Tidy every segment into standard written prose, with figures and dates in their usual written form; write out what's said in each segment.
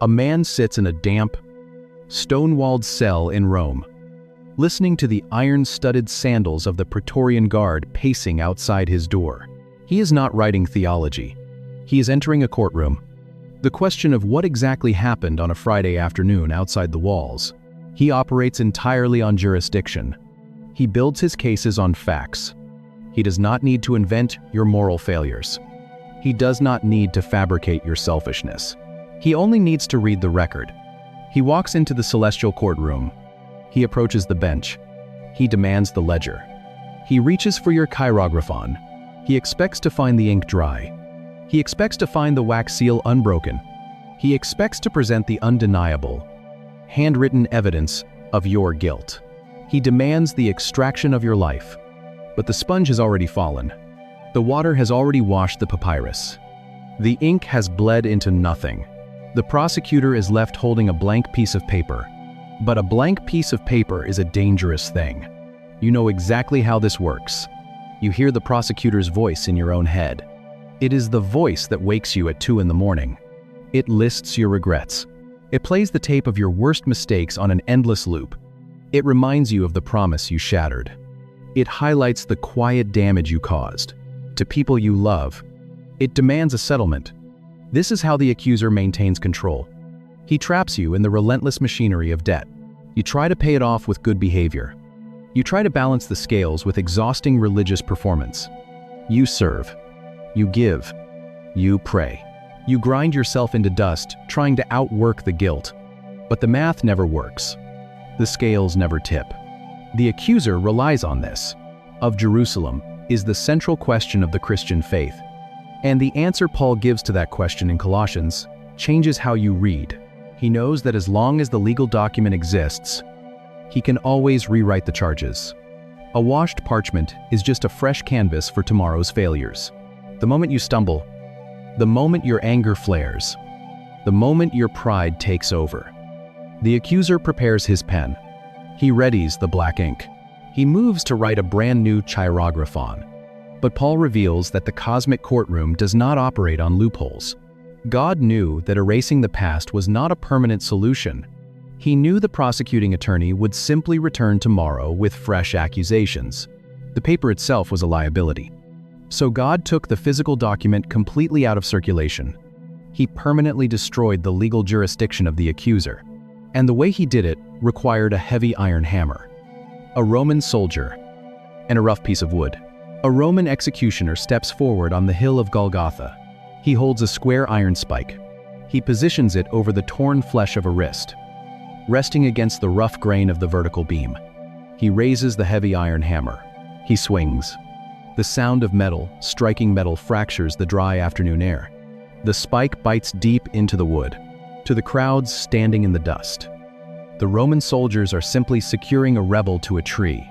A man sits in a damp, stone-walled cell in Rome, listening to the iron-studded sandals of the Praetorian Guard pacing outside his door. He is not writing theology. He is entering a courtroom. The question of what exactly happened on a Friday afternoon outside the walls. He operates entirely on jurisdiction. He builds his cases on facts. He does not need to invent your moral failures. He does not need to fabricate your selfishness. He only needs to read the record. He walks into the celestial courtroom. He approaches the bench. He demands the ledger. He reaches for your Cheirographon. He expects to find the ink dry. He expects to find the wax seal unbroken. He expects to present the undeniable, handwritten evidence of your guilt. He demands the extraction of your life. But the sponge has already fallen. The water has already washed the papyrus. The ink has bled into nothing. The prosecutor is left holding a blank piece of paper. But a blank piece of paper is a dangerous thing. You know exactly how this works. You hear the prosecutor's voice in your own head. It is the voice that wakes you at 2 in the morning. It lists your regrets. It plays the tape of your worst mistakes on an endless loop. It reminds you of the promise you shattered. It highlights the quiet damage you caused to people you love. It demands a settlement. This is how the accuser maintains control. He traps you in the relentless machinery of debt. You try to pay it off with good behavior. You try to balance the scales with exhausting religious performance. You serve. You give. You pray. You grind yourself into dust, trying to outwork the guilt. But the math never works. The scales never tip. The accuser relies on this. Of Jerusalem is the central question of the Christian faith. And the answer Paul gives to that question in Colossians changes how you read. He knows that as long as the legal document exists, he can always rewrite the charges. A washed parchment is just a fresh canvas for tomorrow's failures. The moment you stumble, the moment your anger flares, the moment your pride takes over, the accuser prepares his pen. He readies the black ink. He moves to write a brand new Cheirographon. But Paul reveals that the cosmic courtroom does not operate on loopholes. God knew that erasing the past was not a permanent solution. He knew the prosecuting attorney would simply return tomorrow with fresh accusations. The paper itself was a liability. So God took the physical document completely out of circulation. He permanently destroyed the legal jurisdiction of the accuser. And the way he did it required a heavy iron hammer, a Roman soldier, and a rough piece of wood. A Roman executioner steps forward on the hill of Golgotha. He holds a square iron spike. He positions it over the torn flesh of a wrist, resting against the rough grain of the vertical beam. He raises the heavy iron hammer. He swings. The sound of metal striking metal fractures the dry afternoon air. The spike bites deep into the wood. To the crowds standing in the dust, the Roman soldiers are simply securing a rebel to a tree.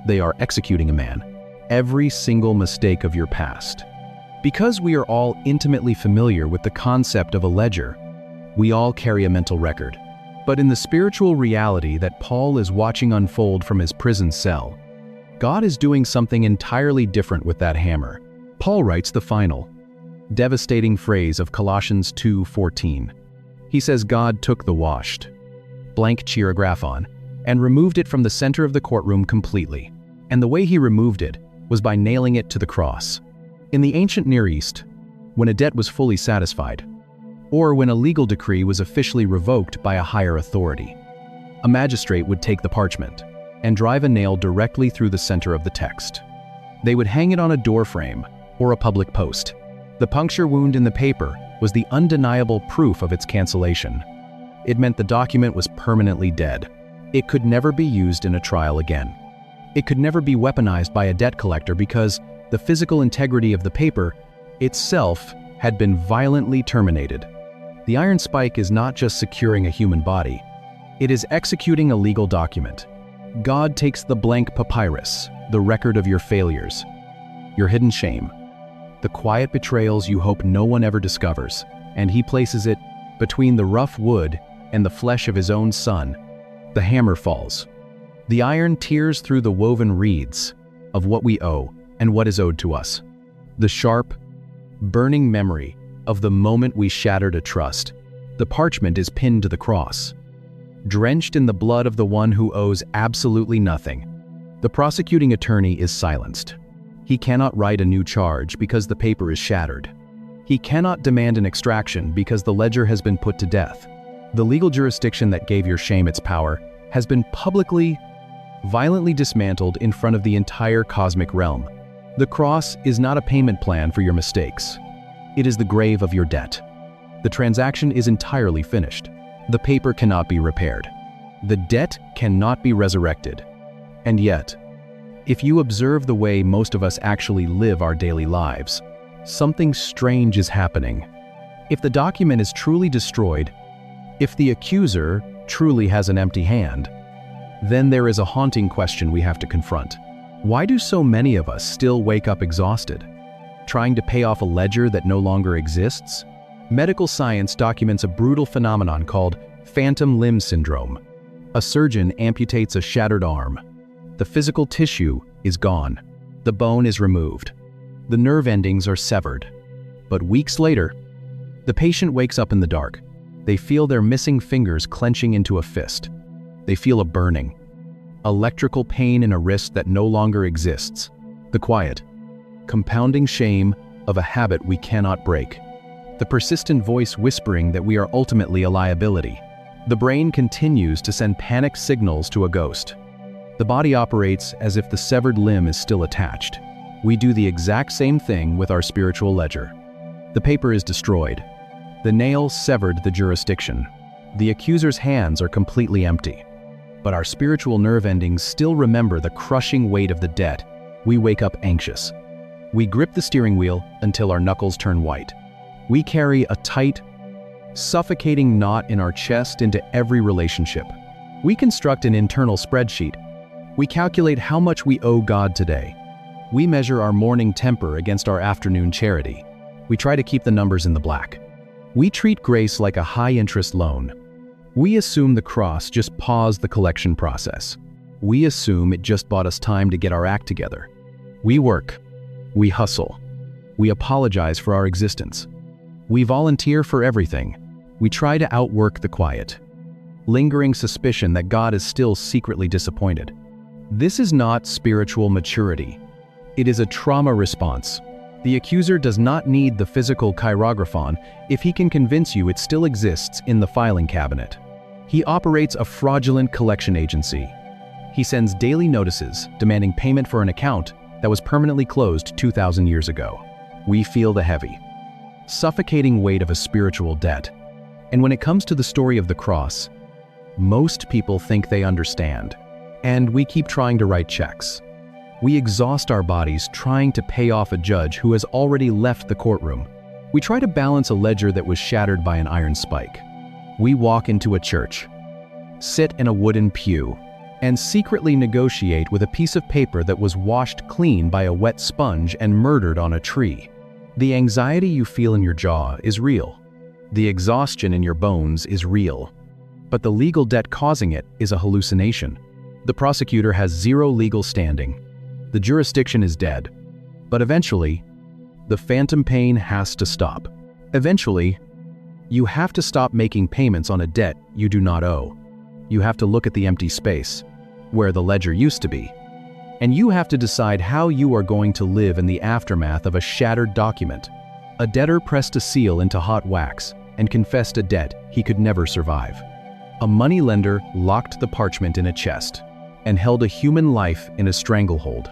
They are executing a man. Every single mistake of your past. Because we are all intimately familiar with the concept of a ledger, we all carry a mental record. But in the spiritual reality that Paul is watching unfold from his prison cell, God is doing something entirely different with that hammer. Paul writes the final, devastating phrase of Colossians 2:14. He says God took the washed, blank Cheirographon and removed it from the center of the courtroom completely. And the way he removed it was by nailing it to the cross. In the ancient Near East, when a debt was fully satisfied, or when a legal decree was officially revoked by a higher authority, a magistrate would take the parchment and drive a nail directly through the center of the text. They would hang it on a door frame or a public post. The puncture wound in the paper was the undeniable proof of its cancellation. It meant the document was permanently dead. It could never be used in a trial again. It could never be weaponized by a debt collector because the physical integrity of the paper itself had been violently terminated. The iron spike is not just securing a human body. It is executing a legal document. God takes the blank papyrus, the record of your failures, your hidden shame, the quiet betrayals you hope no one ever discovers, and he places it between the rough wood and the flesh of his own son. The hammer falls. The iron tears through the woven reeds of what we owe and what is owed to us. The sharp, burning memory of the moment we shattered a trust, The parchment is pinned to the cross, drenched in the blood of the one who owes absolutely nothing. The prosecuting attorney is silenced. He cannot write a new charge because the paper is shattered. He cannot demand an extraction because the ledger has been put to death. The legal jurisdiction that gave your shame its power has been publicly, violently dismantled in front of the entire cosmic realm. The cross is not a payment plan for your mistakes. It is the grave of your debt. The transaction is entirely finished. The paper cannot be repaired. The debt cannot be resurrected. And yet, if you observe the way most of us actually live our daily lives, something strange is happening. If the document is truly destroyed, if the accuser truly has an empty hand, then there is a haunting question we have to confront. Why do so many of us still wake up exhausted, trying to pay off a ledger that no longer exists? Medical science documents a brutal phenomenon called phantom limb syndrome. A surgeon amputates a shattered arm. The physical tissue is gone. The bone is removed. The nerve endings are severed. But weeks later, the patient wakes up in the dark. They feel their missing fingers clenching into a fist. They feel a burning, electrical pain in a wrist that no longer exists. The quiet, compounding shame of a habit we cannot break. The persistent voice whispering that we are ultimately a liability. The brain continues to send panic signals to a ghost. The body operates as if the severed limb is still attached. We do the exact same thing with our spiritual ledger. The paper is destroyed. The nail severed the jurisdiction. The accuser's hands are completely empty. But our spiritual nerve endings still remember the crushing weight of the debt. We wake up anxious. We grip the steering wheel until our knuckles turn white. We carry a tight, suffocating knot in our chest into every relationship. We construct an internal spreadsheet. We calculate how much we owe God today. We measure our morning temper against our afternoon charity. We try to keep the numbers in the black. We treat grace like a high-interest loan. We assume the cross just paused the collection process. We assume it just bought us time to get our act together. We work. We hustle. We apologize for our existence. We volunteer for everything. We try to outwork the quiet, lingering suspicion that God is still secretly disappointed. This is not spiritual maturity. It is a trauma response. The accuser does not need the physical Cheirographon if he can convince you it still exists in the filing cabinet. He operates a fraudulent collection agency. He sends daily notices demanding payment for an account that was permanently closed 2,000 years ago. We feel the heavy, suffocating weight of a spiritual debt. And when it comes to the story of the cross, most people think they understand. And we keep trying to write checks. We exhaust our bodies trying to pay off a judge who has already left the courtroom. We try to balance a ledger that was shattered by an iron spike. We walk into a church, sit in a wooden pew, and secretly negotiate with a piece of paper that was washed clean by a wet sponge and murdered on a tree. The anxiety you feel in your jaw is real. The exhaustion in your bones is real. But the legal debt causing it is a hallucination. The prosecutor has zero legal standing. The jurisdiction is dead. But eventually, the phantom pain has to stop. Eventually, you have to stop making payments on a debt you do not owe. You have to look at the empty space, where the ledger used to be. And you have to decide how you are going to live in the aftermath of a shattered document. A debtor pressed a seal into hot wax and confessed a debt he could never survive. A moneylender locked the parchment in a chest and held a human life in a stranglehold.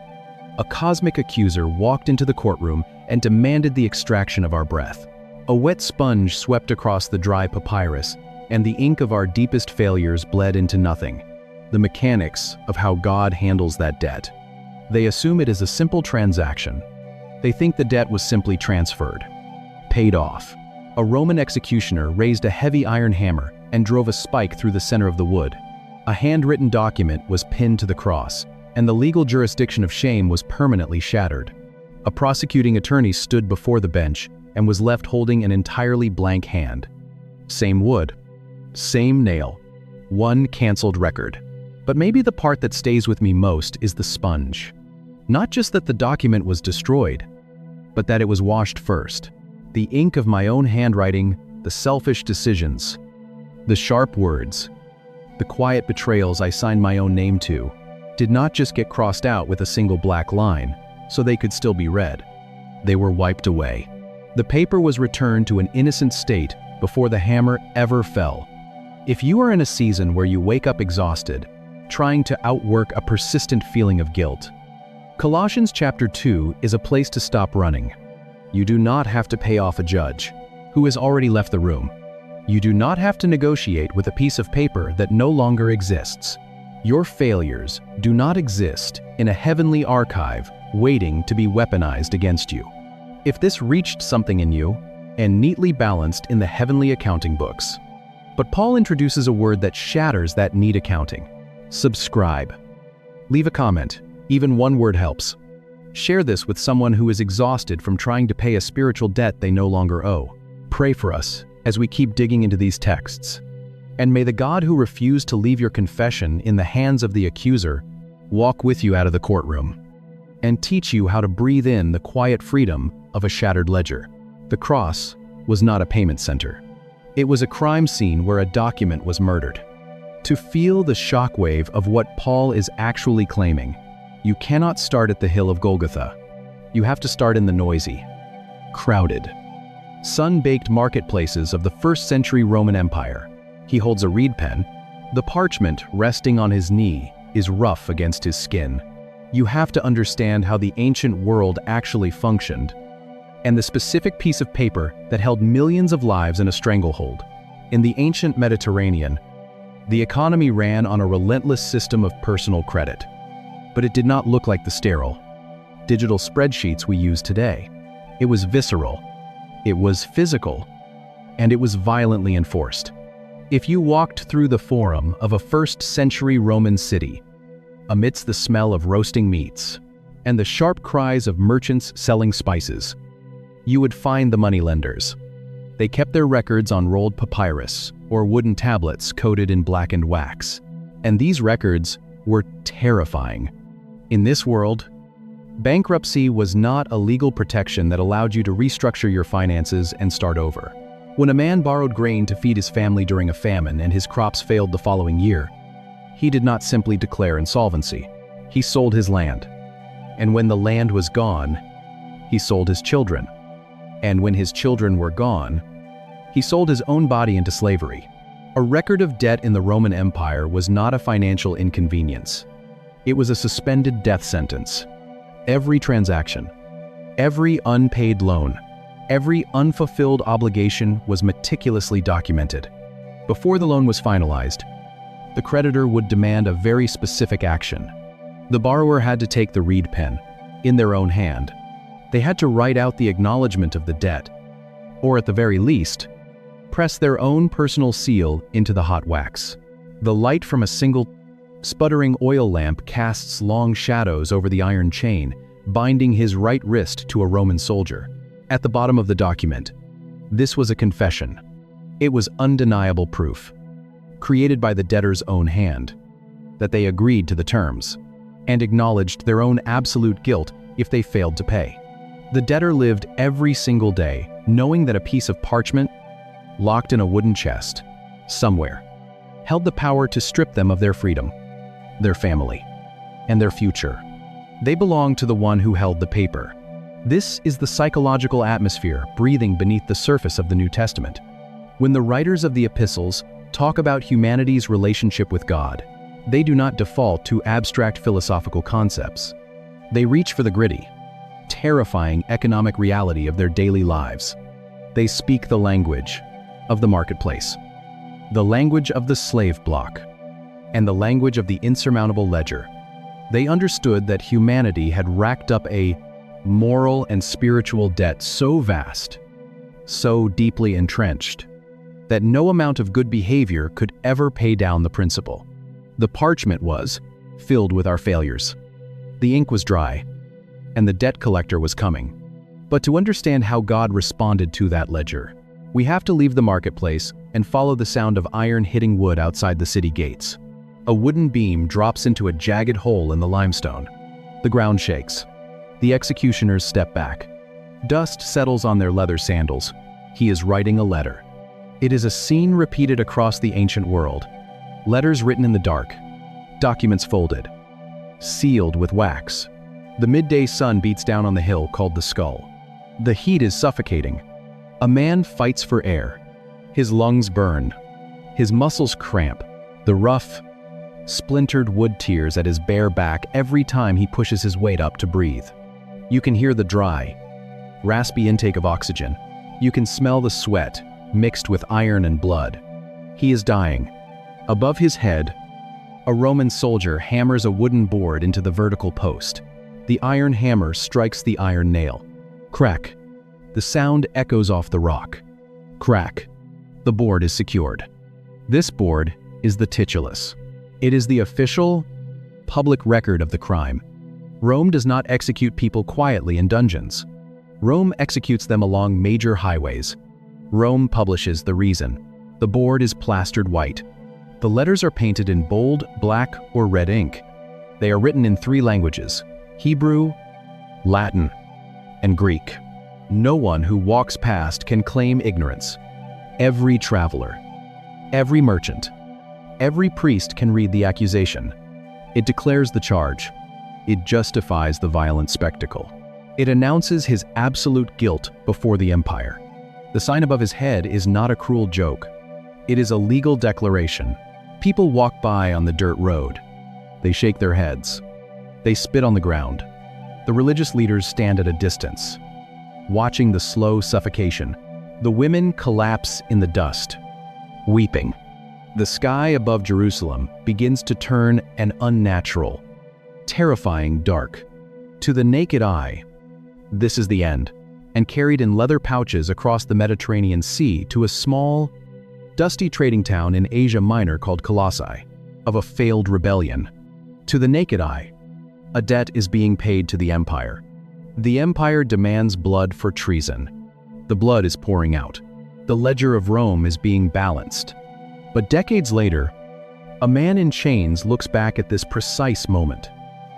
A cosmic accuser walked into the courtroom and demanded the extraction of our breath. A wet sponge swept across the dry papyrus, and the ink of our deepest failures bled into nothing. The mechanics of how God handles that debt. They assume it is a simple transaction. They think the debt was simply transferred, paid off. A Roman executioner raised a heavy iron hammer and drove a spike through the center of the wood. A handwritten document was pinned to the cross, and the legal jurisdiction of shame was permanently shattered. A prosecuting attorney stood before the bench and was left holding an entirely blank hand. Same wood, same nail, one canceled record. But maybe the part that stays with me most is the sponge. Not just that the document was destroyed, but that it was washed first. The ink of my own handwriting the selfish decisions, the sharp words, the quiet betrayals I signed my own name to, did not just get crossed out with a single black line so they could still be read. They were wiped away. The paper was returned to an innocent state before the hammer ever fell. If you are in a season where you wake up exhausted, trying to outwork a persistent feeling of guilt, Colossians chapter 2 is a place to stop running. You do not have to pay off a judge who has already left the room. You do not have to negotiate with a piece of paper that no longer exists. Your failures do not exist in a heavenly archive waiting to be weaponized against you. If this reached something in you, and neatly balanced in the heavenly accounting books. But Paul introduces a word that shatters that neat accounting. Subscribe. Leave a comment. Even one word helps. Share this with someone who is exhausted from trying to pay a spiritual debt they no longer owe. Pray for us as we keep digging into these texts. And may the God who refused to leave your confession in the hands of the accuser walk with you out of the courtroom and teach you how to breathe in the quiet freedom of a shattered ledger. The cross was not a payment center. It was a crime scene where a document was murdered. To feel the shockwave of what Paul is actually claiming, you cannot start at the hill of Golgotha. You have to start in the noisy, crowded, sun-baked marketplaces of the first century Roman Empire. He holds a reed pen. The parchment resting on his knee is rough against his skin. You have to understand how the ancient world actually functioned, and the specific piece of paper that held millions of lives in a stranglehold. In the ancient Mediterranean, the economy ran on a relentless system of personal credit. But it did not look like the sterile, digital spreadsheets we use today. It was visceral, it was physical, and it was violently enforced. If you walked through the forum of a first-century Roman city, amidst the smell of roasting meats and the sharp cries of merchants selling spices, you would find the moneylenders. They kept their records on rolled papyrus or wooden tablets coated in blackened wax. And these records were terrifying. In this world, bankruptcy was not a legal protection that allowed you to restructure your finances and start over. When a man borrowed grain to feed his family during a famine and his crops failed the following year, he did not simply declare insolvency. He sold his land. And when the land was gone, he sold his children. And when his children were gone, he sold his own body into slavery. A record of debt in the Roman Empire was not a financial inconvenience. It was a suspended death sentence. Every transaction, every unpaid loan, every unfulfilled obligation was meticulously documented. Before the loan was finalized, the creditor would demand a very specific action. The borrower had to take the reed pen in their own hand. They had to write out the acknowledgement of the debt, or at the very least, press their own personal seal into the hot wax. The light from a single sputtering oil lamp casts long shadows over the iron chain, binding his right wrist to a Roman soldier. At the bottom of the document, this was a confession. It was undeniable proof, created by the debtor's own hand, that they agreed to the terms, and acknowledged their own absolute guilt if they failed to pay. The debtor lived every single day knowing that a piece of parchment, locked in a wooden chest, somewhere, held the power to strip them of their freedom, their family, and their future. They belonged to the one who held the paper. This is the psychological atmosphere breathing beneath the surface of the New Testament. When the writers of the epistles talk about humanity's relationship with God, they do not default to abstract philosophical concepts. They reach for the gritty, terrifying economic reality of their daily lives. They speak the language of the marketplace, the language of the slave block, and the language of the insurmountable ledger. They understood that humanity had racked up a moral and spiritual debt so vast, so deeply entrenched, that no amount of good behavior could ever pay down the principal. The parchment was filled with our failures. The ink was dry, and the debt collector was coming. But to understand how God responded to that ledger, we have to leave the marketplace and follow the sound of iron hitting wood outside the city gates. A wooden beam drops into a jagged hole in the limestone. The ground shakes. The executioners step back. Dust settles on their leather sandals. He is writing a letter. It is a scene repeated across the ancient world. Letters written in the dark, documents folded, sealed with wax. The midday sun beats down on the hill called the Skull. The heat is suffocating. A man fights for air. His lungs burn. His muscles cramp. The rough, splintered wood tears at his bare back every time he pushes his weight up to breathe. You can hear the dry, raspy intake of oxygen. You can smell the sweat mixed with iron and blood. He is dying. Above his head, a Roman soldier hammers a wooden board into the vertical post. The iron hammer strikes the iron nail. Crack. The sound echoes off the rock. Crack. The board is secured. This board is the titulus. It is the official, public record of the crime. Rome does not execute people quietly in dungeons. Rome executes them along major highways. Rome publishes the reason. The board is plastered white. The letters are painted in bold, black, or red ink. They are written in 3 languages: Hebrew, Latin, and Greek. No one who walks past can claim ignorance. Every traveler, every merchant, every priest can read the accusation. It declares the charge. It justifies the violent spectacle. It announces his absolute guilt before the empire. The sign above his head is not a cruel joke. It is a legal declaration. People walk by on the dirt road. They shake their heads. They spit on the ground. The religious leaders stand at a distance, watching the slow suffocation. The women collapse in the dust, weeping. The sky above Jerusalem begins to turn an unnatural, terrifying dark. To the naked eye, this is the end, and carried in leather pouches across the Mediterranean Sea to a small, dusty trading town in Asia Minor called Colossae, of a failed rebellion. To the naked eye, a debt is being paid to the empire. The empire demands blood for treason. The blood is pouring out. The ledger of Rome is being balanced. But decades later, a man in chains looks back at this precise moment.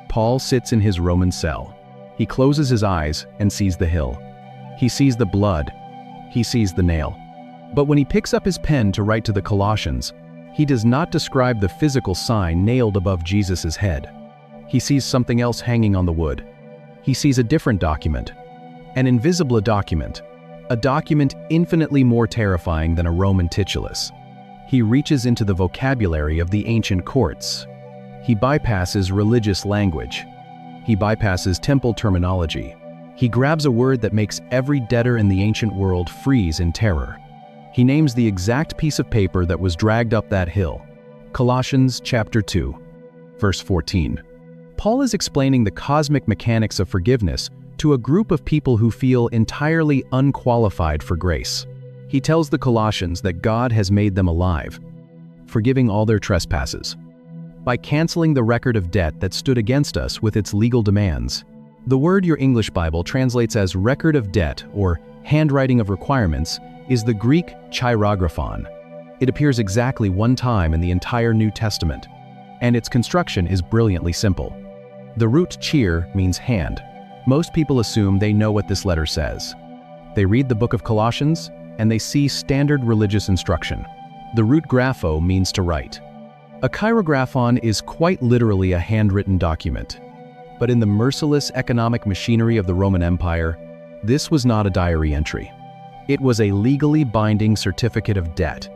Paul sits in his Roman cell. He closes his eyes and sees the hill. He sees the blood. He sees the nail. But when he picks up his pen to write to the Colossians, he does not describe the physical sign nailed above Jesus' head. He sees something else hanging on the wood. He sees a different document, an invisible document, a document infinitely more terrifying than a Roman titulus. He reaches into the vocabulary of the ancient courts. He bypasses religious language. He bypasses temple terminology. He grabs a word that makes every debtor in the ancient world freeze in terror. He names the exact piece of paper that was dragged up that hill. Colossians chapter 2, verse 14. Paul is explaining the cosmic mechanics of forgiveness to a group of people who feel entirely unqualified for grace. He tells the Colossians that God has made them alive, forgiving all their trespasses, by canceling the record of debt that stood against us with its legal demands. The word your English Bible translates as record of debt or handwriting of requirements is the Greek Cheirographon. It appears exactly 1 time in the entire New Testament, and its construction is brilliantly simple. The root cheer means hand. Most people assume they know what this letter says. They read the book of Colossians, and they see standard religious instruction. The root grapho means to write. A cheirographon is quite literally a handwritten document. But in the merciless economic machinery of the Roman Empire, this was not a diary entry. It was a legally binding certificate of debt.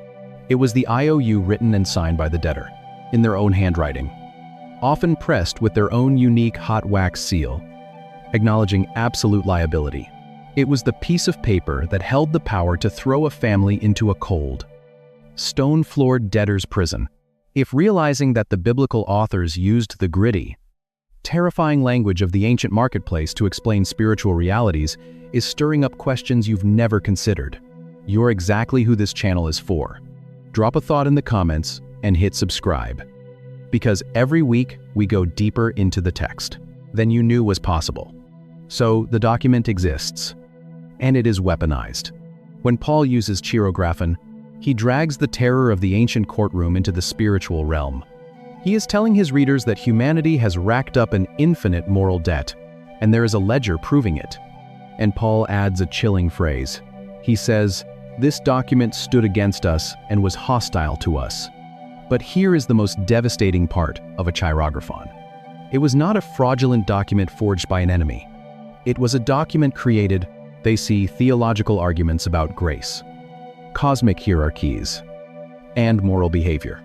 It was the IOU written and signed by the debtor, in their own handwriting, often pressed with their own unique hot wax seal, acknowledging absolute liability. It was the piece of paper that held the power to throw a family into a cold, stone-floored debtor's prison. If realizing that the biblical authors used the gritty, terrifying language of the ancient marketplace to explain spiritual realities is stirring up questions you've never considered, you're exactly who this channel is for. Drop a thought in the comments and hit subscribe, because every week we go deeper into the text than you knew was possible. So the document exists, and it is weaponized. When Paul uses Cheirographon, he drags the terror of the ancient courtroom into the spiritual realm. He is telling his readers that humanity has racked up an infinite moral debt, and there is a ledger proving it. And Paul adds a chilling phrase. He says, This document stood against us and was hostile to us. But here is the most devastating part of a Cheirographon. It was not a fraudulent document forged by an enemy. It was a document created. They see theological arguments about grace, cosmic hierarchies, and moral behavior.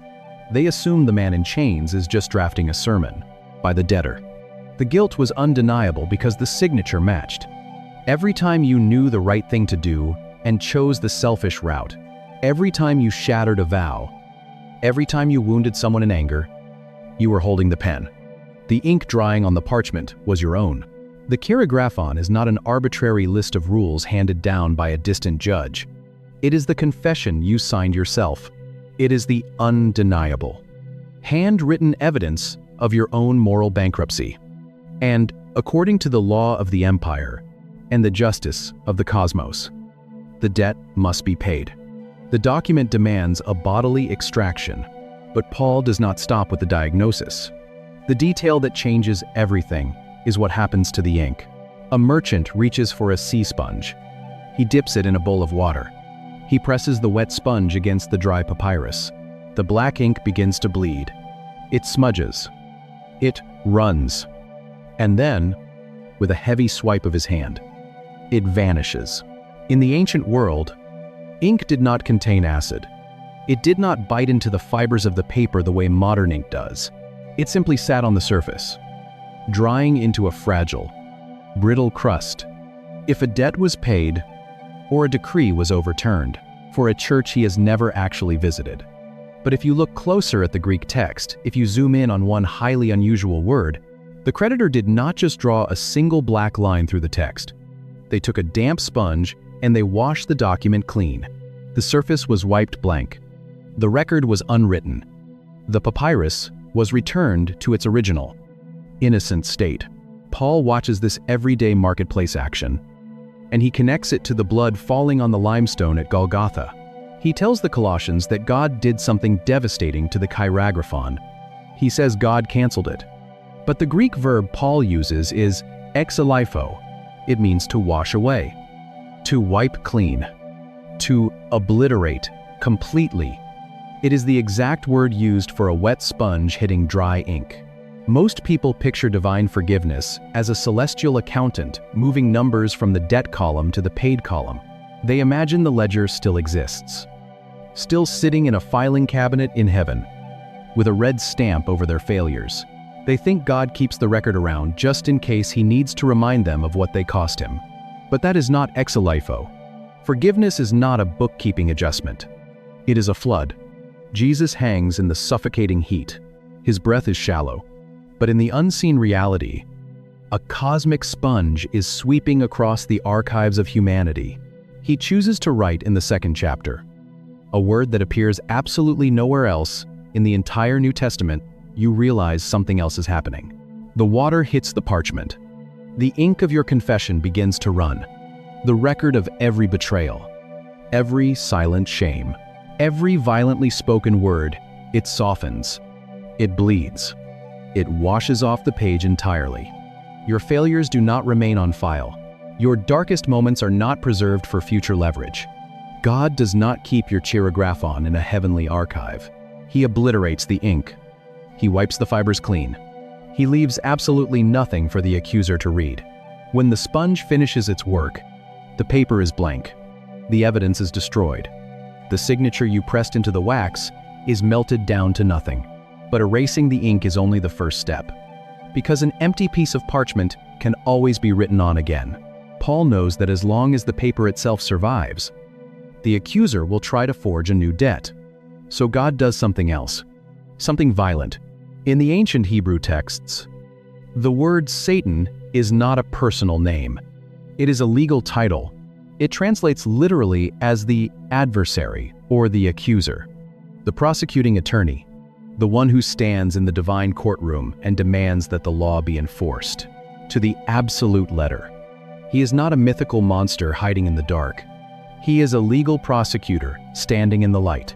They assume the man in chains is just drafting a sermon by the debtor. The guilt was undeniable because the signature matched. Every time you knew the right thing to do and chose the selfish route, every time you shattered a vow, every time you wounded someone in anger, you were holding the pen. The ink drying on the parchment was your own. The Cheirographon is not an arbitrary list of rules handed down by a distant judge. It is the confession you signed yourself. It is the undeniable, handwritten evidence of your own moral bankruptcy. And, according to the law of the empire and the justice of the cosmos, the debt must be paid. The document demands a bodily extraction, but Paul does not stop with the diagnosis. The detail that changes everything is what happens to the ink. A merchant reaches for a sea sponge. He dips it in a bowl of water. He presses the wet sponge against the dry papyrus. The black ink begins to bleed. It smudges. It runs. And then, with a heavy swipe of his hand, it vanishes. In the ancient world, ink did not contain acid. It did not bite into the fibers of the paper the way modern ink does. It simply sat on the surface, drying into a fragile, brittle crust. If a debt was paid, or a decree was overturned, for a church he has never actually visited. But if you look closer at the Greek text, if you zoom in on one highly unusual word, the creditor did not just draw a single black line through the text. They took a damp sponge and they washed the document clean. The surface was wiped blank. The record was unwritten. The papyrus was returned to its original, innocent state. Paul watches this everyday marketplace action, and he connects it to the blood falling on the limestone at Golgotha. He tells the Colossians that God did something devastating to the Cheirographon. He says God canceled it. But the Greek verb Paul uses is exalipho. It means to wash away, to wipe clean, to obliterate completely. It is the exact word used for a wet sponge hitting dry ink. Most people picture divine forgiveness as a celestial accountant moving numbers from the debt column to the paid column. They imagine the ledger still exists, still sitting in a filing cabinet in heaven, with a red stamp over their failures. They think God keeps the record around just in case he needs to remind them of what they cost him. But that is not exalipho. Forgiveness is not a bookkeeping adjustment. It is a flood. Jesus hangs in the suffocating heat. His breath is shallow. But in the unseen reality, a cosmic sponge is sweeping across the archives of humanity. He chooses to write in the second chapter, a word that appears absolutely nowhere else in the entire New Testament. You realize something else is happening. The water hits the parchment. The ink of your confession begins to run. The record of every betrayal, every silent shame, every violently spoken word, it softens. It bleeds. It washes off the page entirely. Your failures do not remain on file. Your darkest moments are not preserved for future leverage. God does not keep your Cheirographon in a heavenly archive. He obliterates the ink. He wipes the fibers clean. He leaves absolutely nothing for the accuser to read. When the sponge finishes its work, the paper is blank. The evidence is destroyed. The signature you pressed into the wax is melted down to nothing. But erasing the ink is only the first step. Because an empty piece of parchment can always be written on again. Paul knows that as long as the paper itself survives, the accuser will try to forge a new debt. So God does something else, something violent. In the ancient Hebrew texts, the word Satan is not a personal name. It is a legal title. It translates literally as the adversary or the accuser, the prosecuting attorney, the one who stands in the divine courtroom and demands that the law be enforced, to the absolute letter. He is not a mythical monster hiding in the dark. He is a legal prosecutor standing in the light.